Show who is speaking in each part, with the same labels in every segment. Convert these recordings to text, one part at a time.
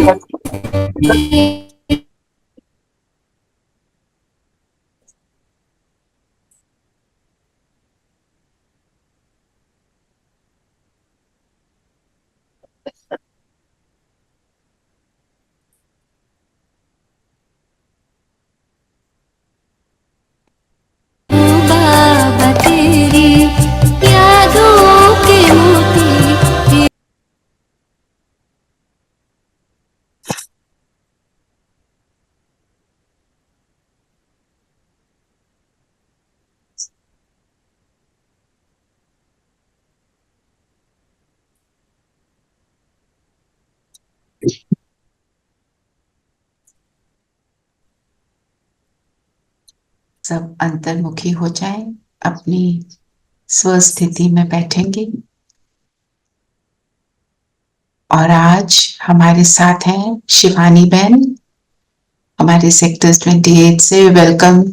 Speaker 1: बाबा तेरी यादों के मोती।
Speaker 2: सब अंतर्मुखी हो जाए, अपनी स्वस्थिति में बैठेंगे। और आज हमारे साथ हैं शिवानी बहन, हमारे सेक्टर 28 से। वेलकम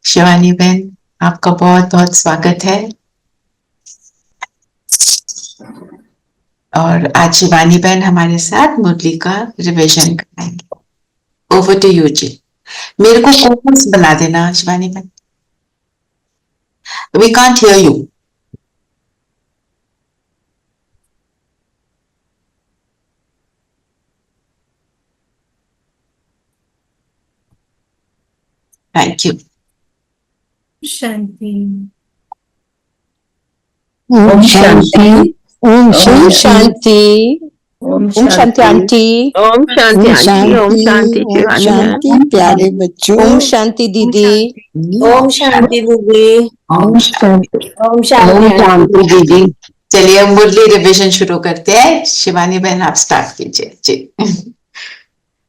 Speaker 2: शिवानी बहन, आपका बहुत बहुत स्वागत है। और आज शिवानी बहन हमारे साथ मुरली का रिविजन कराएंगे। ओवर टू यू जी। मेरे को फोकस बना देना शिवानी बहन। We can't hear you. Thank you.
Speaker 3: शांति।
Speaker 4: ओम शांति। ओम शांति। ओम शांति आंटी।
Speaker 5: ओम शांति आंटी। ओम शांति
Speaker 4: ओम
Speaker 5: शिवानी
Speaker 4: शांति प्यारे बच्चों। ओम शांति दीदी।
Speaker 5: ओम शांति दीदी।
Speaker 2: ओम शांति।
Speaker 5: ओम शांति दीदी।
Speaker 2: चलिए अब मुरली रिविजन शुरू करते हैं। शिवानी बहन आप स्टार्ट कीजिए जी।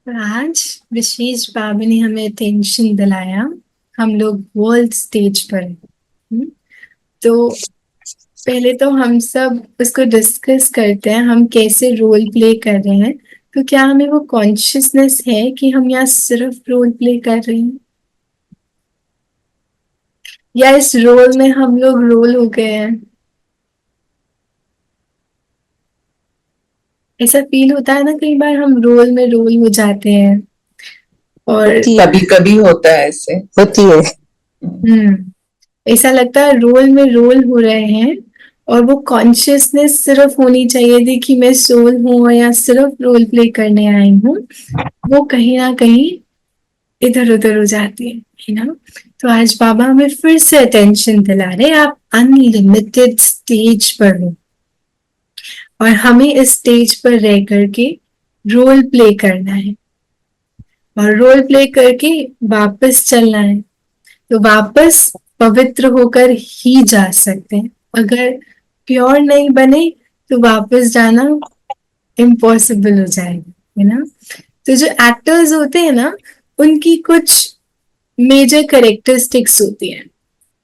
Speaker 3: आज विशेष बाबा ने हमें अटेंशन दिलाया, हम लोग वर्ल्ड स्टेज पर हैं। तो पहले तो हम सब उसको डिस्कस करते हैं, हम कैसे रोल प्ले कर रहे हैं। तो क्या हमें वो कॉन्शियसनेस है कि हम यहाँ सिर्फ रोल प्ले कर रहे हैं, या इस रोल में हम लोग रोल हो गए हैं? ऐसा फील होता है ना, कई बार हम रोल में रोल हो जाते हैं। और
Speaker 4: कभी कभी होता है, ऐसे होती है।
Speaker 3: ऐसा लगता है रोल में रोल हो रहे हैं, और वो कॉन्शियसनेस सिर्फ होनी चाहिए थी कि मैं सोल हूँ या सिर्फ रोल प्ले करने आई हूँ, वो कहीं ना कहीं इधर उधर हो जाती है ना। तो आज बाबा हमें फिर से अटेंशन दिला रहे, आप अनलिमिटेड स्टेज पर हो और हमें इस स्टेज पर रह करके रोल प्ले करना है, और रोल प्ले करके वापस चलना है। तो वापस पवित्र होकर ही जा सकते हैं। अगर प्योर नहीं बने तो वापस जाना इम्पॉसिबल हो जाएगा, है ना। तो जो एक्टर्स होते हैं ना, उनकी कुछ मेजर कैरेक्टरिस्टिक्स होती है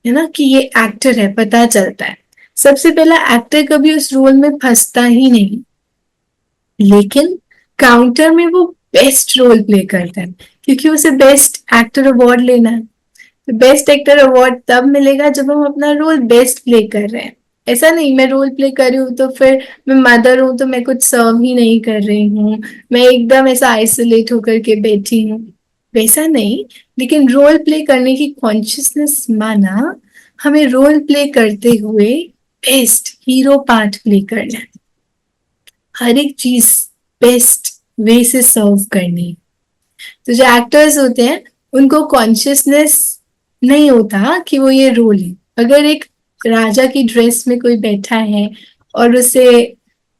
Speaker 3: ना, कि ये एक्टर है, पता चलता है। सबसे पहला, एक्टर कभी उस रोल में फंसता ही नहीं, लेकिन काउंटर में वो बेस्ट रोल प्ले करता है, क्योंकि उसे बेस्ट एक्टर अवार्ड लेना है। तो बेस्ट एक्टर अवार्ड तब मिलेगा जब हम अपना रोल बेस्ट प्ले कर रहे हैं। ऐसा नहीं मैं रोल प्ले कर रही हूँ तो फिर मैं मदर हूँ तो मैं कुछ सर्व ही नहीं कर रही हूँ, मैं एकदम ऐसा आइसोलेट होकर के बैठी हूँ, वैसा नहीं। लेकिन रोल प्ले करने की कॉन्शियसनेस माना, हमें रोल प्ले करते हुए बेस्ट हीरो पार्ट प्ले करना है, हर एक चीज बेस्ट वे से सर्व करनी। तो जो एक्टर्स होते हैं उनको कॉन्शियसनेस नहीं होता कि वो ये रोल है। अगर एक राजा की ड्रेस में कोई बैठा है और उसे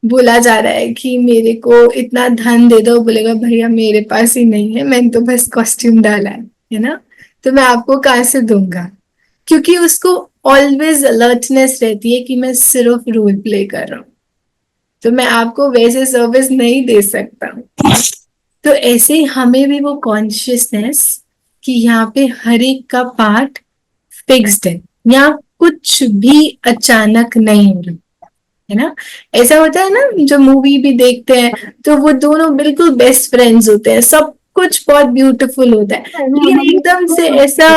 Speaker 3: बोला जा रहा है कि मेरे को इतना धन दे दो, बोलेगा भैया मेरे पास ही नहीं है, मैंने तो बस कॉस्ट्यूम डाला है ना, तो मैं आपको कहाँ से दूंगा। क्योंकि उसको ऑलवेज अलर्टनेस रहती है कि मैं सिर्फ रोल प्ले कर रहा हूँ, तो मैं आपको वैसे सर्विस नहीं दे सकता हूँ। तो ऐसे हमें भी वो कॉन्शियसनेस कि यहाँ पे हर एक का पार्ट फिक्स्ड है, यहाँ कुछ भी अचानक नहीं हो रहा है ना। ऐसा होता है ना, जो मूवी भी देखते हैं तो वो दोनों बिल्कुल बेस्ट फ्रेंड्स होते हैं, सब कुछ बहुत ब्यूटीफुल होता है, लेकिन एकदम से ऐसा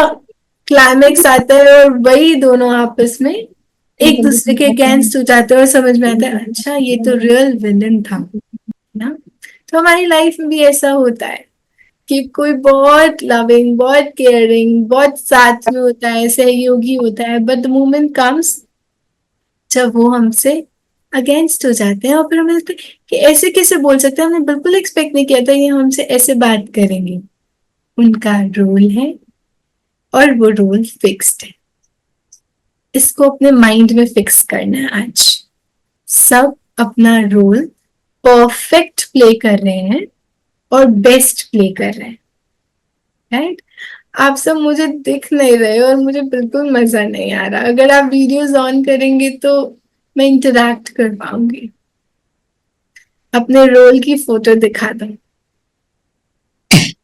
Speaker 3: क्लाइमेक्स आता है और वही दोनों आपस में एक दूसरे के अगेंस्ट हो जाते हैं, और समझ में आता है अच्छा ये तो रियल विलन था ना। तो हमारी लाइफ में भी ऐसा होता है कि कोई बहुत लविंग, बहुत केयरिंग, बहुत साथ में होता है, सहयोगी होता है, बट द मोमेंट कम्स जब वो हमसे अगेंस्ट हो जाते हैं और फिर हमें लगता है कि ऐसे कैसे बोल सकते हैं, हमने बिल्कुल एक्सपेक्ट नहीं किया था ये हमसे ऐसे बात करेंगे। उनका रोल है और वो रोल फिक्स्ड है। इसको अपने माइंड में फिक्स करना है आज। सब अपना रोल परफेक्ट प्ले कर रहे हैं और बेस्ट प्ले कर रहे हैं, राइट? आप सब मुझे दिख नहीं रहे और मुझे बिल्कुल मजा नहीं आ रहा। अगर आप वीडियोस ऑन करेंगे तो मैं इंटरैक्ट कर पाऊंगी। अपने रोल की फोटो दिखा दो।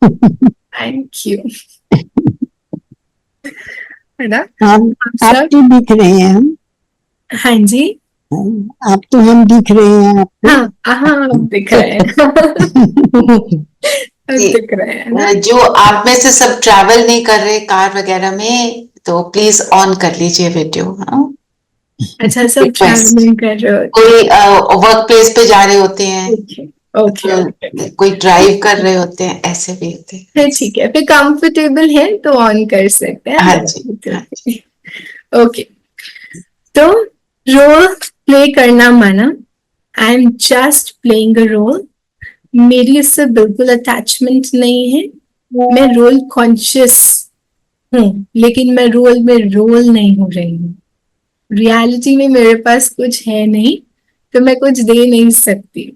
Speaker 3: Thank you. है ना?
Speaker 6: आप
Speaker 3: सब
Speaker 6: तो दिख रहे हैं हम।
Speaker 3: हाँ जी,
Speaker 6: आप तो हम दिख रहे हैं आपको।
Speaker 3: हाँ हाँ, अब दिख रहे हैं। अब
Speaker 2: जी।
Speaker 3: दिख रहे हैं ना?
Speaker 2: जो आप में से सब ट्रैवल नहीं कर रहे कार वगैरह में, तो प्लीज ऑन कर लीजिए वीडियो। हाँ,
Speaker 3: अच्छा, सब
Speaker 2: Request.
Speaker 3: ट्रैवलिंग कर रहे हो?
Speaker 2: कोई वर्क प्लेस पे जा रहे होते हैं,
Speaker 3: ओके ओके,
Speaker 2: कोई ड्राइव कर रहे होते हैं, ऐसे भी होते हैं।
Speaker 3: फिर ठीक है, फिर कंफर्टेबल है तो ऑन कर सकते हैं।
Speaker 2: हाँ जी, हाँ जी।
Speaker 3: ओके, तो रोल प्ले करना माना, I am just playing a role. मेरी इससे बिल्कुल अटैचमेंट नहीं है। मैं रोल कॉन्शियस हूँ, लेकिन मैं रोल में रोल नहीं हो रही हूँ। रियलिटी में मेरे पास कुछ है नहीं, तो मैं कुछ दे नहीं सकती,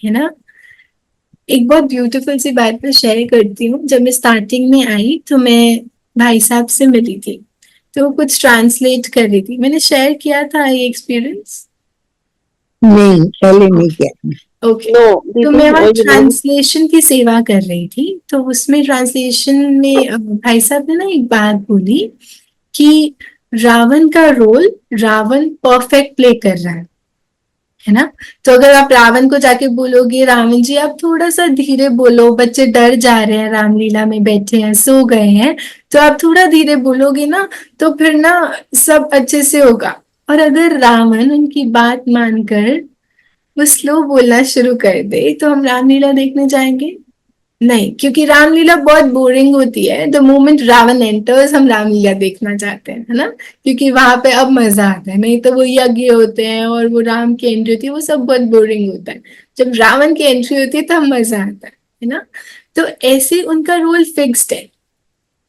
Speaker 3: है ना? एक बहुत ब्यूटीफुल सी बात मैं शेयर करती हूँ। जब मैं स्टार्टिंग में आई तो मैं भाई साहब से मिली थी, तो वो कुछ ट्रांसलेट कर रही थी। मैंने शेयर किया था ये एक्सपीरियंस?
Speaker 6: नहीं, पहले नहीं किया।
Speaker 3: ओके,
Speaker 5: No,
Speaker 3: तो
Speaker 5: दीदी
Speaker 3: मैं वहाँ
Speaker 5: वही बोल-
Speaker 3: ट्रांसलेशन की सेवा कर रही थी। तो उसमें ट्रांसलेशन में भाई साहब ने ना एक बात बोली कि रावण का रोल रावण परफेक्ट प्ले कर रहा है ना? तो अगर आप रावण को जाके बोलोगे रावण जी आप थोड़ा सा धीरे बोलो, बच्चे डर जा रहे हैं, रामलीला में बैठे हैं, सो गए हैं, तो आप थोड़ा धीरे बोलोगे ना, तो फिर ना सब अच्छे से होगा। और अगर रावण उनकी बात मानकर वो स्लो बोलना शुरू कर दे तो हम रामलीला देखने जाएंगे? नहीं, क्योंकि रामलीला बहुत बोरिंग होती है। द मोमेंट रावण एंटर्स हम रामलीला देखना चाहते हैं, है ना? क्योंकि वहां पे अब मजा आता है। नहीं तो वो यज्ञ होते हैं और वो राम की एंट्री होती है, वो सब बहुत बोरिंग होता है। जब रावण की एंट्री होती है तब मजा आता है ना? तो ऐसे उनका रोल फिक्स्ड है।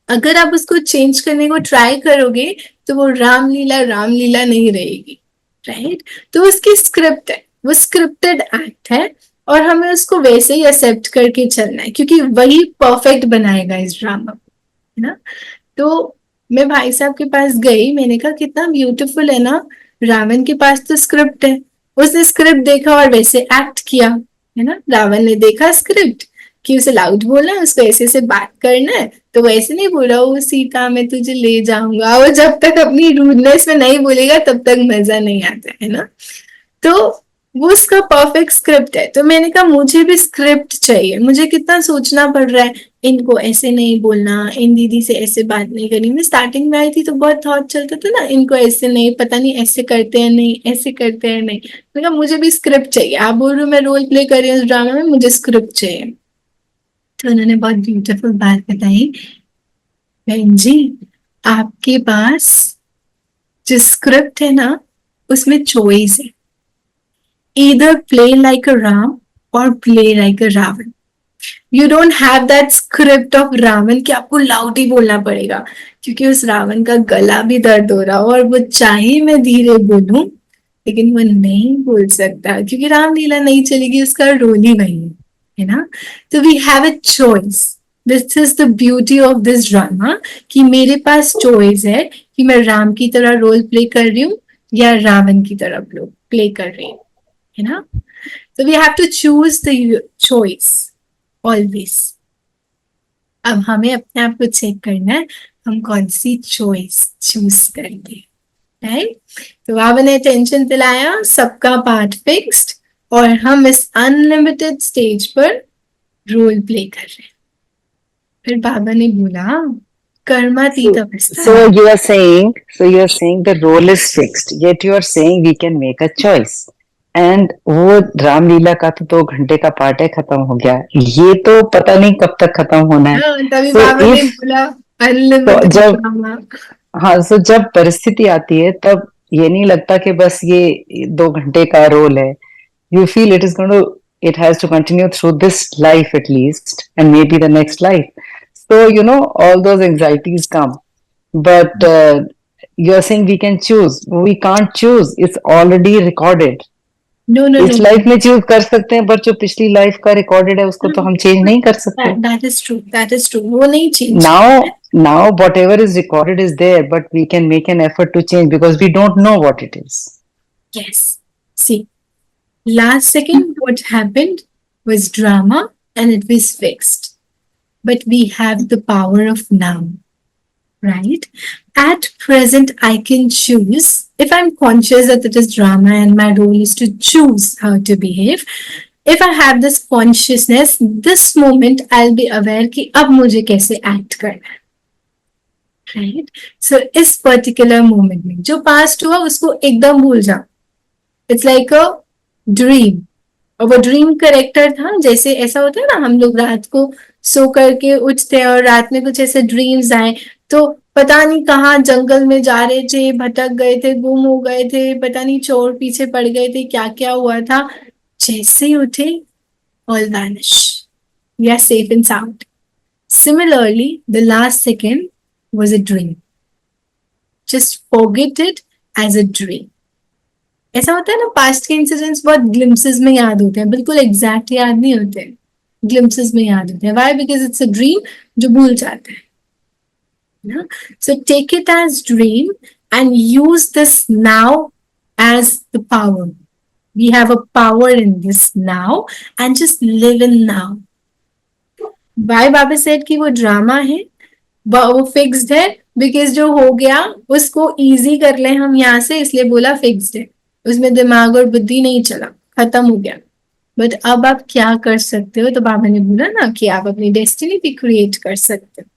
Speaker 3: अगर आप उसको चेंज करने को ट्राई करोगे तो वो रामलीला रामलीला नहीं रहेगी, राइट? तो उसकी स्क्रिप्ट है, वो स्क्रिप्टेड एक्ट है और हमें उसको वैसे ही एक्सेप्ट करके चलना है, क्योंकि वही परफेक्ट बनाएगा इस ड्रामा, है ना? तो मैं भाई साहब के पास गई, मैंने कहा कितना ब्यूटीफुल है ना, रावण के पास तो स्क्रिप्ट है। उसने स्क्रिप्ट देखा और वैसे एक्ट किया, है ना? रावण ने देखा स्क्रिप्ट कि उसे लाउड बोलना है, उसको ऐसे से बात करना है, तो वैसे नहीं बोला वो सीता मैं तुझे ले जाऊंगा। वो जब तक अपनी रूडनेस में नहीं बोलेगा तब तक मजा नहीं आता, है ना? तो वो उसका परफेक्ट स्क्रिप्ट है। तो मैंने कहा मुझे भी स्क्रिप्ट चाहिए। मुझे कितना सोचना पड़ रहा है, इनको ऐसे नहीं बोलना, इन दीदी से ऐसे बात नहीं करनी। मैं स्टार्टिंग में आई थी तो बहुत थॉट चलता था ना, इनको ऐसे नहीं, पता नहीं ऐसे करते हैं, नहीं ऐसे करते हैं, नहीं। मैंने कहा मुझे भी स्क्रिप्ट चाहिए। आप बोल रहे हो मैं रोल प्ले कर रही हूँ उस ड्रामा में, मुझे स्क्रिप्ट चाहिए। तो उन्होंने बहुत ब्यूटीफुल बात बताई, बहन जी आपके पास जो स्क्रिप्ट है ना उसमें चॉइस है, either play like a Ram or play like a Ravan. You don't have that script of Ravan कि आपको लाउड ही बोलना पड़ेगा, क्योंकि उस रावण का गला भी दर्द हो रहा हो और वो चाहे मैं धीरे बोलूं लेकिन वो नहीं बोल सकता, क्योंकि रामलीला नहीं चलेगी, उसका रोल ही वही है ना? तो we have a choice. This is the beauty of this drama कि मेरे पास चॉइस है कि मैं राम की तरह रोल प्ले कर रही हूँ या रावण की तरह प्ले कर रही हूँ, है ना? So we have to choose the choice always. अब हमें अपने आप को चेक करना है हम कौन सी चॉइस चूज करेंगे, राइट? तो बाबा ने टेंशन दिलाया, सबका पार्ट फिक्स्ड, और हम इस अनलिमिटेड स्टेज पर रोल प्ले कर रहे हैं। फिर बाबा ने बोला कर्मातीत अवस्था।
Speaker 4: So you are saying the role is fixed, yet you are saying we can make a choice.
Speaker 7: And वो रामलीला का तो 2 घंटे का पार्ट है, खत्म हो गया। ये तो पता नहीं कब तक खत्म होना है।
Speaker 3: हाँ, तभी
Speaker 7: तो
Speaker 3: बाबा ने
Speaker 7: इफ
Speaker 3: बोला
Speaker 7: तो
Speaker 3: अनलिमिटेड
Speaker 7: जब
Speaker 3: ड्रामा।
Speaker 7: हाँ, सो जब परिस्थिति आती है तब ये नहीं लगता कि बस ये 2 घंटे का रोल है। You feel it is going to, it has to continue through this life at least, and maybe the next life. So, all those anxieties come. But you're saying we can choose. We can't choose. It's already recorded.
Speaker 3: No no
Speaker 7: इस
Speaker 3: no,
Speaker 7: life में choose कर सकते हैं, but जो पिछली life का recorded है उसको तो हम चेंज नहीं कर सकते।
Speaker 3: That is true, that is true, वो नहीं change.
Speaker 7: Now whatever is recorded is there, but we can make an effort to change because we don't know what it is.
Speaker 3: Yes. See, last second what happened was drama and it was fixed. But we have the power of now, right? At present, I can choose. If I'm conscious that it is drama and my role is to choose how to behave, if I have this consciousness, this moment I'll be aware कि अब मुझे कैसे act करना है, right? So इस particular moment में जो past हुआ उसको एकदम भूल जाओ. It's like a dream. और वो ड्रीम करेक्टर था, जैसे ऐसा होता है ना, हम लोग रात को सो करके उठते हैं और रात में कुछ ऐसे ड्रीम्स आए, तो पता नहीं कहाँ जंगल में जा रहे थे, भटक गए थे, गुम हो गए थे, पता नहीं चोर पीछे पड़ गए थे, क्या क्या हुआ था, जैसे ही उठे all vanish, we are safe and sound. Similarly, the last second was a dream. Just forget it as a dream. ऐसा होता है ना, पास्ट के इंसिडेंट्स बहुत ग्लिम्सेस में याद होते हैं, बिल्कुल एग्जैक्ट याद नहीं होते, ग्लिम्सेस में याद होते हैं. Why? Because it's a dream जो भूल जाते हैं. So take it as dream and use this now as the power. We have a power in this now and just live in now. Why Baba said कि वो drama है, वो fixed है, because जो हो गया उसको इजी कर ले हम यहाँ से, इसलिए बोला फिक्स्ड है, उसमें दिमाग और बुद्धि नहीं चला, खत्म हो गया. बट अब आप क्या कर सकते हो? तो बाबा ने बोला ना कि आप अपनी डेस्टिनी भी क्रिएट कर सकते हो.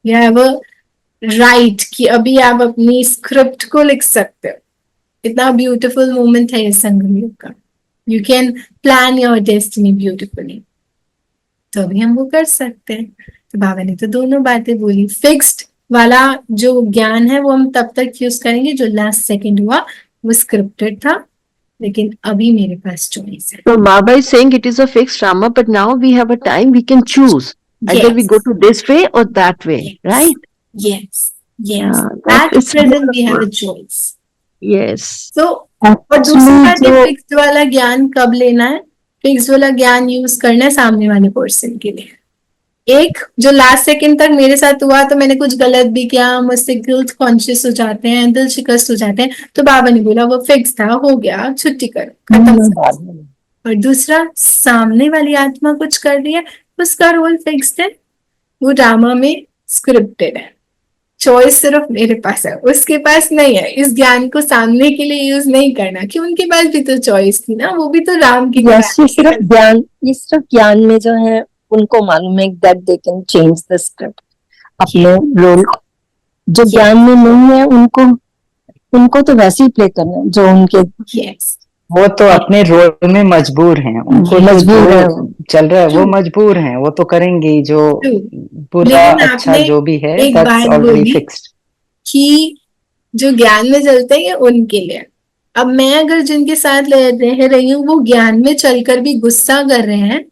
Speaker 3: यू हैव अ राइट कि अभी आप अपनी स्क्रिप्ट को लिख सकते हो. इतना ब्यूटीफुल मोमेंट है ये संगम युग का. You can plan your destiny beautifully. तो अभी हम वो कर सकते हैं. तो बाबा ने तो दोनों बातें बोली. फिक्स्ड वाला जो ज्ञान है वो हम तब तक यूज करेंगे, जो लास्ट सेकंड हुआ वो स्क्रिप्टेड था, लेकिन अभी मेरे पास चॉइस है.
Speaker 5: So Baba is saying it is a fixed drama, but now we have a time we can choose. Either we go to this way or that way,
Speaker 3: Yes.
Speaker 5: right?
Speaker 3: Yes, yes.
Speaker 5: Yeah, that
Speaker 3: At
Speaker 5: is
Speaker 3: present we have a
Speaker 5: wonderful.
Speaker 3: choice.
Speaker 5: Yes.
Speaker 3: So, और दूसरी बात
Speaker 6: Actually,
Speaker 3: है,
Speaker 6: जो
Speaker 3: fixed वाला ज्ञान कब लेना है? फिक्स्ड वाला ज्ञान यूज करना है सामने वाले पर्सन के लिए. एक जो लास्ट सेकंड तक मेरे साथ हुआ, तो मैंने कुछ गलत भी किया, मुझसे गिल्ट कॉन्शियस हो जाते हैं, दिल शिकस्त हो जाते हैं, तो बाबा ने बोला वो फिक्स था, हो गया, छुट्टी करो, खत्म. और दूसरा, सामने वाली आत्मा कुछ कर रही है, उसका रोल फिक्स्ड है, वो ड्रामा में स्क्रिप्टेड है. चॉइस सिर्फ मेरे पास है, उसके पास नहीं है. इस ज्ञान को सामने के लिए यूज नहीं करना, कि उनके पास भी तो चॉइस थी ना, वो भी तो राम की
Speaker 4: यस, ये सिर्फ ज्ञान में जो है उनको मालूम है that they can change the script. अपने रोल जो ज्ञान में नहीं है उनको तो वैसे ही प्ले करना है जो उनके.
Speaker 3: यस,
Speaker 7: वो तो अपने रोल में मजबूर हैं, उनको
Speaker 4: मजबूर
Speaker 7: जो
Speaker 4: है.
Speaker 7: चल रहा है वो मजबूर हैं, वो तो करेंगे ही, जो बुरा
Speaker 3: लेकिन
Speaker 7: अच्छा
Speaker 3: आपने
Speaker 7: जो भी है
Speaker 3: एक
Speaker 7: दैट्स
Speaker 3: बात
Speaker 7: ऑलरेडी
Speaker 3: बोली
Speaker 7: फिक्स्ड.
Speaker 3: कि जो ज्ञान में चलते हैं ये उनके लिए. अब मैं अगर जिनके साथ रह रही हूँ वो ज्ञान में चलकर भी गुस्सा कर रहे हैं,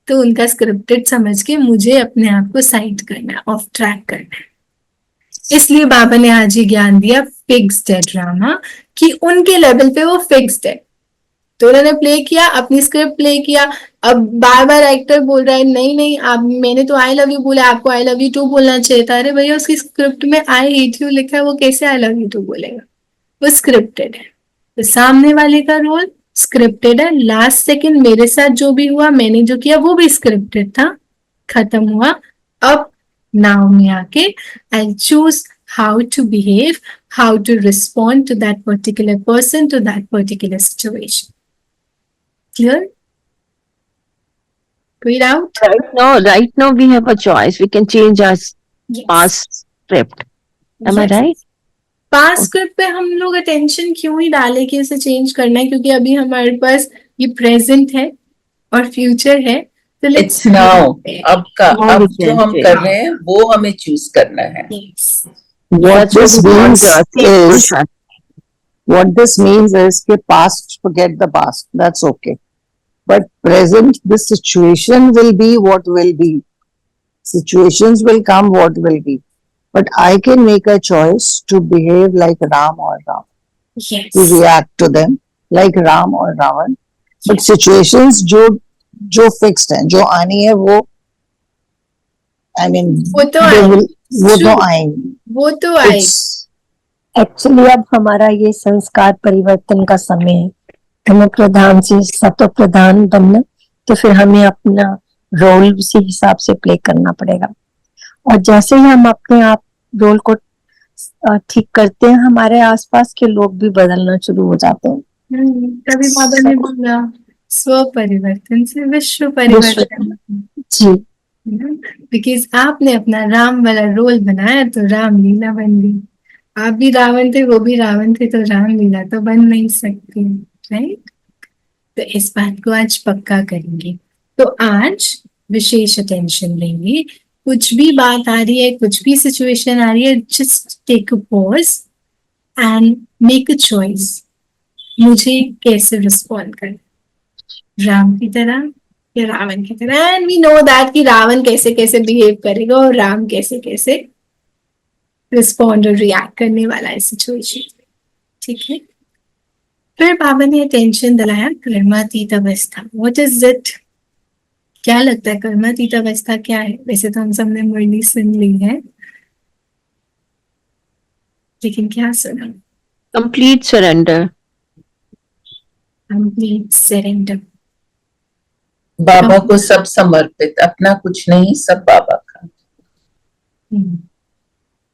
Speaker 3: तो उनका स्क्रिप्टेड समझ के मुझे अपने आप को साइड करना है, ऑफ ट्रैक करना है. इसलिए बाबा ने आज ही ज्ञान दिया फिक्स्ड है ड्रामा, कि उनके लेवल पे वो फिक्स्ड है. तो उन्होंने प्ले किया, अपनी स्क्रिप्ट प्ले किया. अब बार बार एक्टर बोल रहा है नहीं नहीं आप, मैंने तो आई लव यू बोला, आपको आई लव यू टू बोलना चाहिए था. अरे भैया, उसकी स्क्रिप्ट में आई हेट यू लिखा है, वो कैसे आई लव यू टू बोलेगा? वो स्क्रिप्टेड है. तो सामने वाले का रोल स्क्रिप्टेड है. लास्ट सेकंड मेरे साथ जो भी हुआ, मैंने जो किया वो भी स्क्रिप्टेड था, खत्म हुआ. अब नाउ में आके I choose how to behave, how to respond to that particular person, to that particular situation. Clear? Clear out?
Speaker 5: Right now we have a choice. We can change our
Speaker 3: Yes.
Speaker 5: past script. Am I
Speaker 3: Yes.
Speaker 5: right?
Speaker 3: Past script पे हम लोग attention क्यों ही डालें कि उसे change करना है, क्योंकि अभी हमारे पास ये प्रेजेंट है और फ्यूचर है, तो लेट्स
Speaker 8: इट्स नाउ, अब का
Speaker 5: Now we
Speaker 8: अब जो
Speaker 5: can
Speaker 8: हम
Speaker 5: change.
Speaker 8: कर रहे हैं वो हमें चूज करना है.
Speaker 6: What
Speaker 5: That's what
Speaker 6: this
Speaker 5: we want
Speaker 6: means
Speaker 5: to ask.
Speaker 6: is, what this means is कि past, forget the past, that's okay. But present, the situation will be what will be. Situations will come what will be. But I can make a choice to behave like Ram or Ram,
Speaker 3: Yes.
Speaker 6: to react to them like Ram or Ravan. But situations जो fixed हैं, जो आनी है वो, I mean,
Speaker 3: वो तो
Speaker 6: they
Speaker 3: आएगी।
Speaker 6: will, वो तो
Speaker 3: True.
Speaker 6: आएंगी.
Speaker 3: वो तो आएगी।
Speaker 6: It's
Speaker 4: एक्चुअली अब हमारा ये संस्कार परिवर्तन का समय है, धर्म प्रधान से सत्व प्रधान बनना, तो फिर हमें अपना रोल उसी हिसाब से प्ले करना पड़ेगा। और जैसे ही हम अपने आप रोल को ठीक करते हैं, हमारे आसपास के लोग भी बदलना शुरू हो जाते हैं।
Speaker 3: कभी बाबा ने बोला स्व परिवर्तन से विश्व परिवर्तन।
Speaker 4: जी,
Speaker 3: बिकॉज आपने अपना राम वाला रोल बनाया तो रामलीला बन गई। आप भी रावण थे, वो भी रावण थे, तो रामलीला तो बन नहीं सकती, राइट? तो इस बात को आज पक्का करेंगे। तो आज विशेष अटेंशन देंगे। कुछ भी बात आ रही है, कुछ भी सिचुएशन आ रही है, just take a pause and make a choice. मुझे कैसे रिस्पॉन्ड करना, राम की तरह या रावण की तरह? एंड वी नो दैट कि रावण कैसे कैसे बिहेव करेगा और राम कैसे कैसे रिस्पॉन्ड और रिएक्ट करने वाला है सिचुएशन। ठीक है। फिर बाबा ने अटेंशन दिलाया कर्मातीत अवस्था। What is it? क्या लगता है कर्मातीत अवस्था क्या है? वैसे तो हम सबने मुरली सुन ली है, लेकिन क्या सुना?
Speaker 5: Complete surrender.
Speaker 3: Complete surrender.
Speaker 8: बाबा को सब समर्पित, अपना कुछ नहीं, सब बाबा का.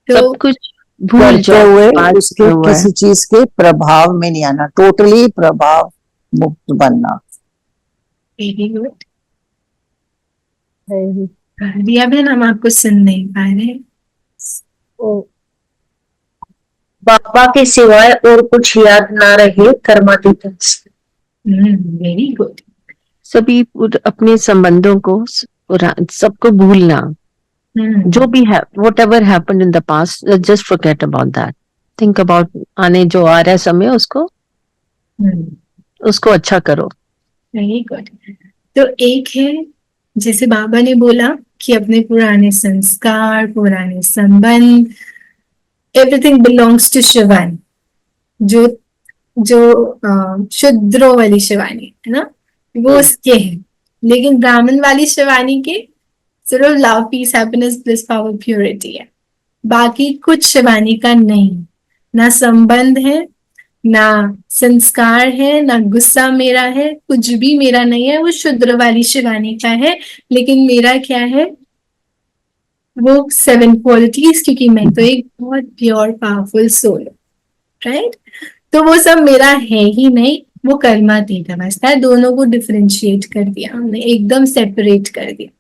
Speaker 3: तो
Speaker 5: सब कुछ भूल
Speaker 6: करते
Speaker 5: जाओ,
Speaker 6: हुए
Speaker 5: पास
Speaker 6: उसके
Speaker 5: हुआ है।
Speaker 6: किसी चीज के प्रभाव में नहीं आना, टोटली प्रभाव मुक्त बनना.
Speaker 3: Very good. रिया बहन, हम आपको सुन नहीं पा रहे।
Speaker 9: बाबा के सिवाय और कुछ याद ना रहे, कर्मातीत.
Speaker 3: Very good.
Speaker 5: सभी अपने संबंधों को सबको भूलना, जो भी है, whatever happened in the past, just forget about that. Think about आने जो आ रहा है समय, उसको अच्छा करो।
Speaker 3: Very good. तो एक है, जैसे बाबा ने बोला कि अपने पुराने संस्कार, पुराने संबंध, एवरीथिंग बिलोंग्स टू शिवानी, जो शुद्रों वाली शिवानी है ना, वो उसके है। लेकिन ब्राह्मण वाली शिवानी के सिर्फ love, peace, happiness, bliss, power, purity है। बाकी कुछ शिवानी का नहीं, ना संबंध है, ना संस्कार है, ना गुस्सा मेरा है, कुछ भी मेरा नहीं है। वो शुद्र वाली शिवानी का है। लेकिन मेरा क्या है? वो 7 क्वालिटीज, क्योंकि मैं तो एक बहुत प्योर पावरफुल सोल हूँ, राइट? तो वो सब मेरा है ही नहीं, वो कर्मातीत अवस्था है। दोनों को डिफरेंशिएट कर दिया हमने, एकदम सेपरेट कर दिया।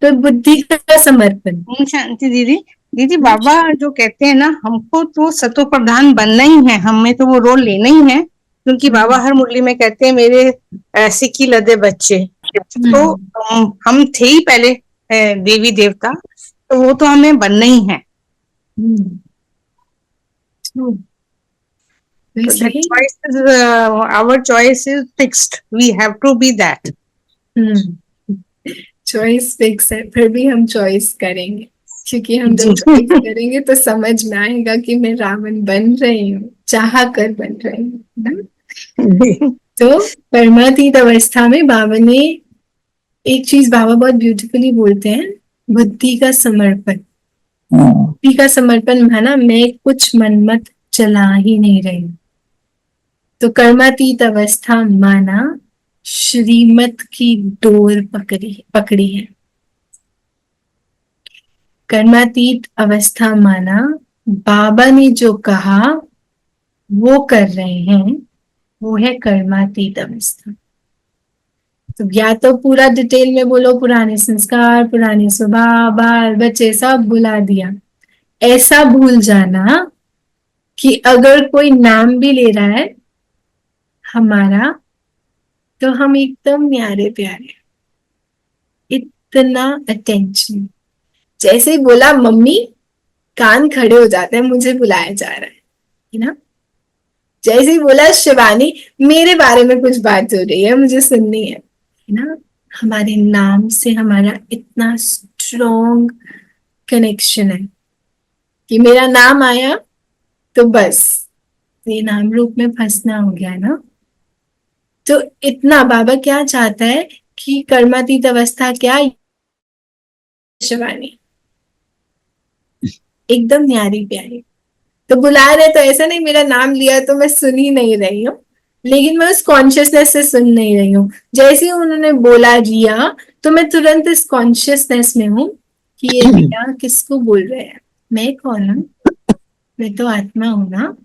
Speaker 3: तो बुद्धि का समर्पण।
Speaker 10: शांति दीदी, दीदी बाबा जो कहते हैं ना, हमको तो सतो प्रधान बनना ही है, हमें तो वो रोल लेना ही है, क्योंकि बाबा हर मुरली में कहते हैं मेरे सिक्की लदे बच्चे। तो हम थे ही पहले देवी देवता, तो वो तो हमें बनना ही है। Our choice is fixed. We have to be that.
Speaker 3: Choice fix है, फिर भी हम चॉइस करेंगे, क्योंकि हम जब चॉइस करेंगे तो समझ में आएगा कि मैं रावण बन रही हूँ, चाह कर बन रही हूँ। तो कर्मातीत अवस्था में बाबा ने एक चीज, बाबा बहुत ब्यूटीफुली बोलते हैं, बुद्धि का समर्पण। बुद्धि का समर्पण माना मैं कुछ मनमत चला ही नहीं रही। तो कर्मातीत अवस्था माना श्रीमत की डोर पकड़ी है। कर्मातीत अवस्था माना बाबा ने जो कहा वो कर रहे हैं, वो है कर्मातीत अवस्था। तो या तो पूरा डिटेल में बोलो, पुराने संस्कार, पुराने स्वभाव, बाल बच्चे सब भुला दिया, ऐसा भूल जाना कि अगर कोई नाम भी ले रहा है हमारा तो हम एकदम न्यारे प्यारे, इतना अटेंशन। जैसे ही बोला मम्मी, कान खड़े हो जाते हैं, मुझे बुलाया जा रहा है ना। जैसे ही बोला शिवानी, मेरे बारे में कुछ बात हो रही है, मुझे सुननी है ना। हमारे नाम से हमारा इतना स्ट्रॉन्ग कनेक्शन है कि मेरा नाम आया तो बस ये नाम रूप में फंसना हो गया ना। तो इतना बाबा क्या चाहता है कि कर्मातीत अवस्था क्या, शिवानी एकदम न्यारी प्यारी। तो बुला रहे तो ऐसा नहीं मेरा नाम लिया तो मैं सुन ही नहीं रही हूँ, लेकिन मैं उस कॉन्शियसनेस से सुन नहीं रही हूँ। जैसे ही उन्होंने बोला रिया, तो मैं तुरंत इस कॉन्शियसनेस में हूँ कि ये रिया किसको बोल रहे हैं, मैं कौन हूँ, मैं तो आत्मा हूँ ना,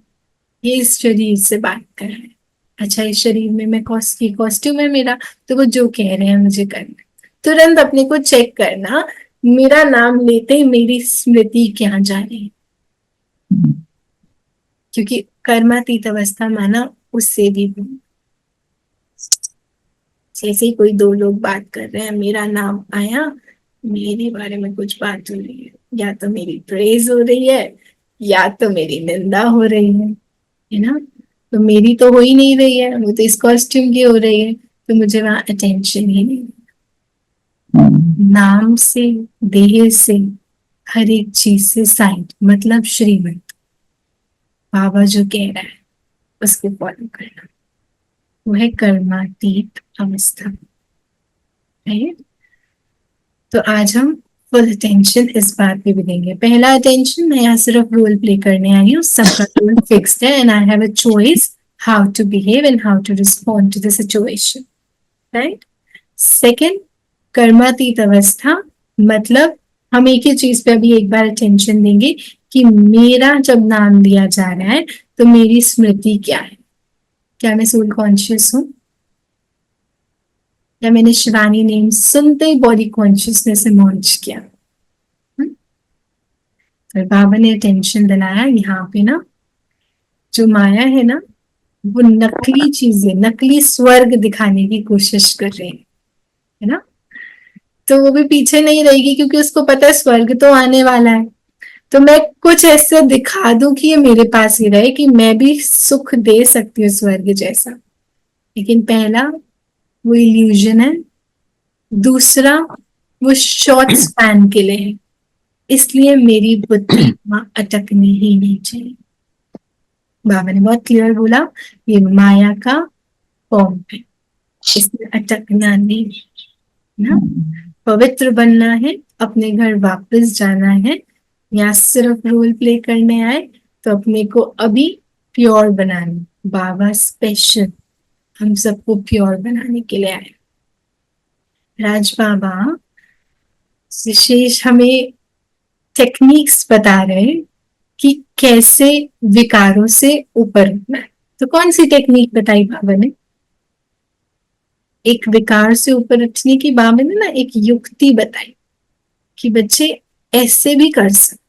Speaker 3: ये इस शरीर से बात कर रहे हैं। अच्छा, इस शरीर में मैं कॉस्ट्यूम है मेरा, तो वो जो कह रहे हैं मुझे करना। तुरंत अपने को चेक करना, मेरा नाम लेते ही मेरी स्मृति क्या जा रही है, क्योंकि कर्मातीत अवस्था माना उससे भी दूर। जैसे ही कोई दो लोग बात कर रहे हैं, मेरा नाम आया, मेरे बारे में कुछ बात हो रही है, या तो मेरी प्रेज हो रही है या तो मेरी निंदा हो रही है ना। तो मेरी तो हो ही नहीं रही है, वो तो इस कॉस्ट्यूम की हो रही है, तो मुझे वहां अटेंशन ही नहीं। नाम से, देह से, हर एक चीज से साइड, मतलब श्रीमत बाबा जो कह रहा है उसको फॉलो करना, वो है कर्मातीत अवस्था। राइट। तो आज हम फुल अटेंशन इस बात पे भी देंगे। पहला अटेंशन, मैं यहाँ सिर्फ रोल प्ले करने आई हूँ, सबका रोल फिक्स्ड है and I have a choice how to behave and how to respond to the situation. Right. Second, कर्मातीत अवस्था, मतलब हम एक ही चीज पे अभी एक बार अटेंशन देंगे कि मेरा जब नाम दिया जा रहा है तो मेरी स्मृति क्या है, क्या मैं सोल कॉन्शियस हूँ, या मैंने शिवानी नेम सुनते ही बॉडी कॉन्शियसनेस से मर्ज किया। फिर बाबा ने अटेंशन दिलाया, यहाँ पे ना जो माया है ना, वो नकली चीजें, नकली स्वर्ग दिखाने की कोशिश कर रही है ना। तो वो भी पीछे नहीं रहेगी, क्योंकि उसको पता है स्वर्ग तो आने वाला है। तो मैं कुछ ऐसे दिखा दूं कि ये मेरे पास ही रहे, कि मैं भी सुख दे सकती हूँ स्वर्ग जैसा। लेकिन पहला वो इल्यूजन है, दूसरा वो शॉर्ट स्पैन के लिए है, इसलिए मेरी बुद्धि वहां अटकनी ही नहीं चाहिए। बाबा ने बहुत क्लियर बोला, ये माया का फॉर्म है, इसमें अटकना नहीं ना। पवित्र बनना है, अपने घर वापस जाना है, या सिर्फ रोल प्ले करने आए तो अपने को अभी प्योर बनाना। बाबा स्पेशल हम सबको प्योर बनाने के लिए आए। राज बाबा विशेष हमें टेक्निक्स बता रहे हैं कि कैसे विकारों से ऊपर उठना है। तो कौन सी टेक्निक बताई बाबा ने? एक विकार से ऊपर उठने की बाबा ने ना एक युक्ति बताई कि बच्चे ऐसे भी कर सकते।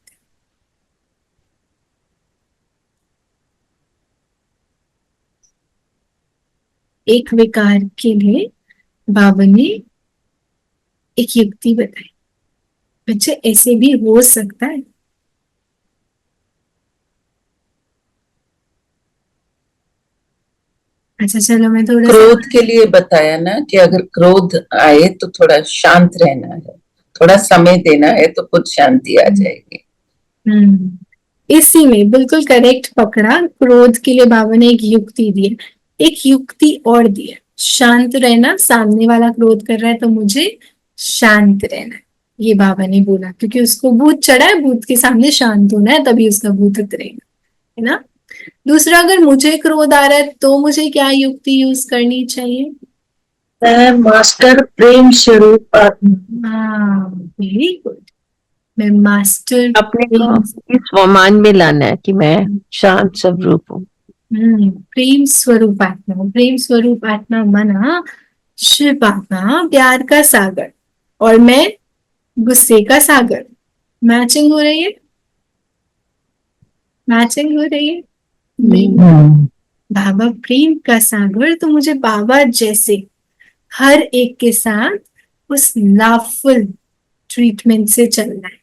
Speaker 3: एक विकार के लिए बाबा ने एक युक्ति बताई, बच्चे ऐसे भी हो सकता है। अच्छा चलो, मैं थोड़ा
Speaker 8: क्रोध के लिए बताया ना कि अगर क्रोध आए तो थोड़ा शांत रहना है, थोड़ा समय देना है तो खुद शांति आ जाएगी।
Speaker 3: इसी में बिल्कुल करेक्ट पकड़ा। क्रोध के लिए बाबा ने एक युक्ति दी है, एक युक्ति और दी है, शांत रहना। सामने वाला क्रोध कर रहा है तो मुझे शांत रहना है, ये बाबा ने बोला, क्योंकि उसको भूत चढ़ा है, भूत के सामने शांत होना है, तभी उसका भूत उतरेगा, है ना। दूसरा, अगर मुझे क्रोध आ रहा है तो मुझे क्या युक्ति यूज करनी चाहिए?
Speaker 9: मास्टर प्रेम स्वरूप आत्मा।
Speaker 3: हाँ, वेरी गुड। मैं मास्टर
Speaker 5: अपने को इस वमान में लाना है कि मैं शांत स्वरूप हूँ।
Speaker 3: प्रेम स्वरूप आत्मा। प्रेम स्वरूप आत्मा मना शिव बाबा प्यार का सागर, और मैं गुस्से का सागर। मैचिंग हो रही है, मैचिंग हो रही है। मैं बाबा प्रेम का सागर, तो मुझे बाबा जैसे हर एक के साथ उस लवफुल ट्रीटमेंट से चलना है।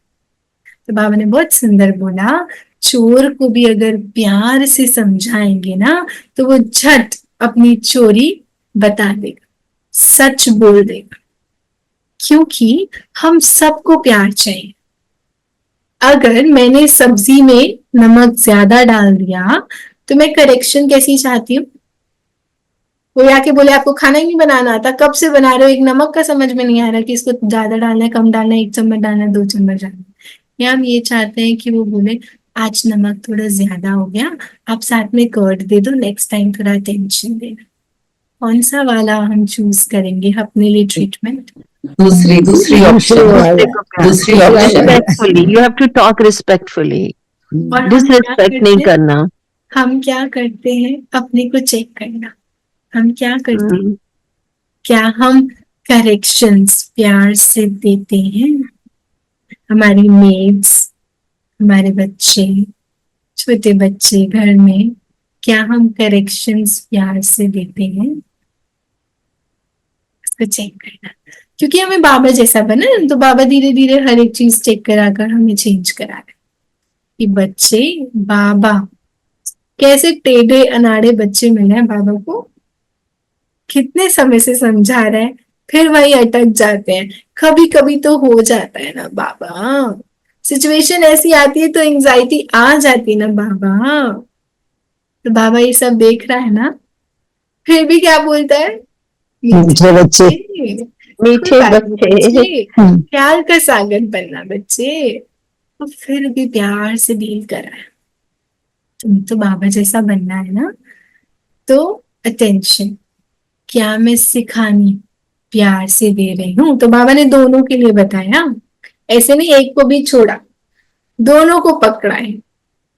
Speaker 3: तो बाबा ने बहुत सुंदर बोला, चोर को भी अगर प्यार से समझाएंगे ना तो वो झट अपनी चोरी बता देगा, सच बोल देगा, क्योंकि हम सबको प्यार चाहिए। अगर मैंने सब्जी में नमक ज्यादा डाल दिया तो मैं करेक्शन कैसी चाहती हूँ? कोई आके बोले आपको खाना ही नहीं बनाना आता, कब से बना रहे हो, एक नमक का समझ में नहीं आ रहा कि इसको ज्यादा डालना है, कम डालना है, 1 चम्मच डालना है, 2 चम्मच डालना है। या हम ये चाहते हैं कि वो बोले आज नमक थोड़ा ज्यादा हो गया, आप साथ में कर्ड दे दो, नेक्स्ट टाइम थोड़ा अटेंशन देना। कौन सा वाला हम चूज करेंगे अपने लिए ट्रीटमेंट?
Speaker 8: दूसरी
Speaker 6: दूसरी
Speaker 8: ऑप्शन,
Speaker 6: वाला।
Speaker 8: दूसरी option.
Speaker 5: Respectfully, you have to talk respectfully.
Speaker 3: और
Speaker 5: Disrespect नहीं करना।
Speaker 3: हम क्या करते हैं अपने को चेक करना। हम क्या करते हैं? क्या हम करेक्शंस प्यार से देते हैं? हमारी मेड्स, हमारे बच्चे, छोटे बच्चे घर में, क्या हम करेक्शंस प्यार से देते हैं? इसको चेक करना, क्योंकि हमें बाबा जैसा बना, तो बाबा धीरे धीरे हर एक चीज चेक कराकर हमें चेंज करा रहे कि बच्चे बाबा कैसे टेढ़े अनाड़े बच्चे मिले हैं बाबा को, कितने समय से समझा रहे हैं, फिर वही अटक जाते हैं। कभी कभी तो हो जाता है ना बाबा, सिचुएशन ऐसी आती है तो एंजाइटी आ जाती है ना बाबा। तो बाबा ये सब देख रहा है ना, फिर भी क्या बोलता है?
Speaker 6: मीठे बच्चे,
Speaker 5: मीठे बच्चे,
Speaker 3: प्यार का सागर बनना बच्चे। तो फिर भी प्यार से डील कर रहा है। तुम तो बाबा जैसा बनना है ना, तो अटेंशन क्या मैं सिखानी प्यार से दे रही हूँ। तो बाबा ने दोनों के लिए बताया, ऐसे नहीं एक को भी छोड़ा, दोनों को पकड़ा है,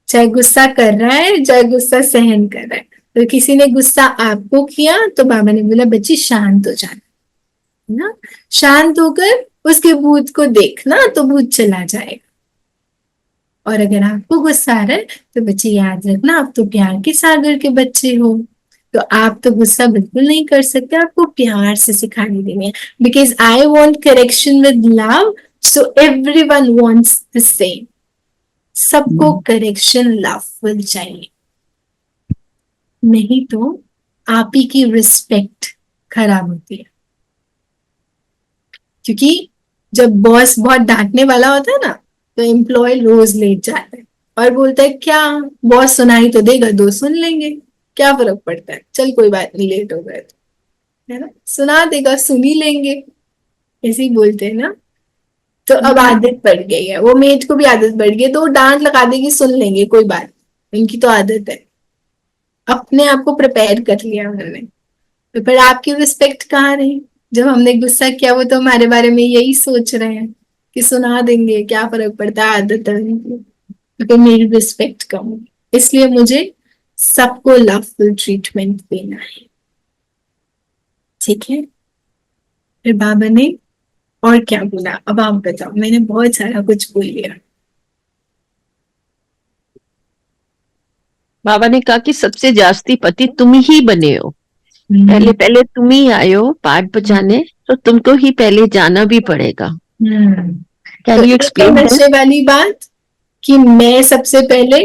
Speaker 3: चाहे गुस्सा कर रहा है चाहे गुस्सा सहन कर रहा है। तो किसी ने गुस्सा आपको किया तो बाबा ने बोला बच्ची शांत हो जाना, ना शांत होकर उसके भूत को देखना तो भूत चला जाएगा। और अगर आपको गुस्सा आ रहा है तो बच्चे याद रखना आप तो प्यार के सागर के बच्चे हो, तो आप तो गुस्सा बिल्कुल नहीं कर सकते, आपको प्यार से सिखाने देनी है। Because I want correction with love, so everyone wants the same. सबको करेक्शन लवफुल चाहिए, नहीं तो आप ही की रिस्पेक्ट खराब होती है। क्योंकि जब बॉस बहुत डांटने वाला होता है ना, तो एम्प्लॉय रोज लेट जाता है और बोलता है क्या बॉस सुनाई तो देगा, 2 सुन लेंगे, क्या फर्क पड़ता है, चल कोई बात नहीं लेट हो गए तो, है ना, सुना देगा, सुन ही लेंगे, ऐसे ही बोलते हैं ना। तो अब आदत पड़ गई है, वो मेट को भी आदत पड़ गई है, तो वो डांट लगा देगी, सुन लेंगे कोई बात, इनकी तो आदत है। अपने आप को प्रिपेयर कर लिया उन्होंने। तो फिर आपकी रिस्पेक्ट कहाँ रही? जब हमने गुस्सा किया वो तो हमारे बारे में यही सोच रहे हैं कि सुना देंगे, क्या फर्क पड़ता है, आदत है उनकी। तो फिर मेरी रिस्पेक्ट कम होगी, इसलिए मुझे सबको लवफुल ट्रीटमेंट देना है। ठीक है, फिर बाबा ने और क्या बोला, अब आप बताओ, मैंने बहुत सारा कुछ बोल लिया।
Speaker 5: बाबा ने कहा कि सबसे जास्ती पति तुम ही बने हो, पहले पहले तुम ही आए हो पाठ बचाने, तो तुमको ही पहले जाना भी पड़ेगा। कैन यू एक्सप्लेन
Speaker 3: नशे वाली बात कि मैं सबसे पहले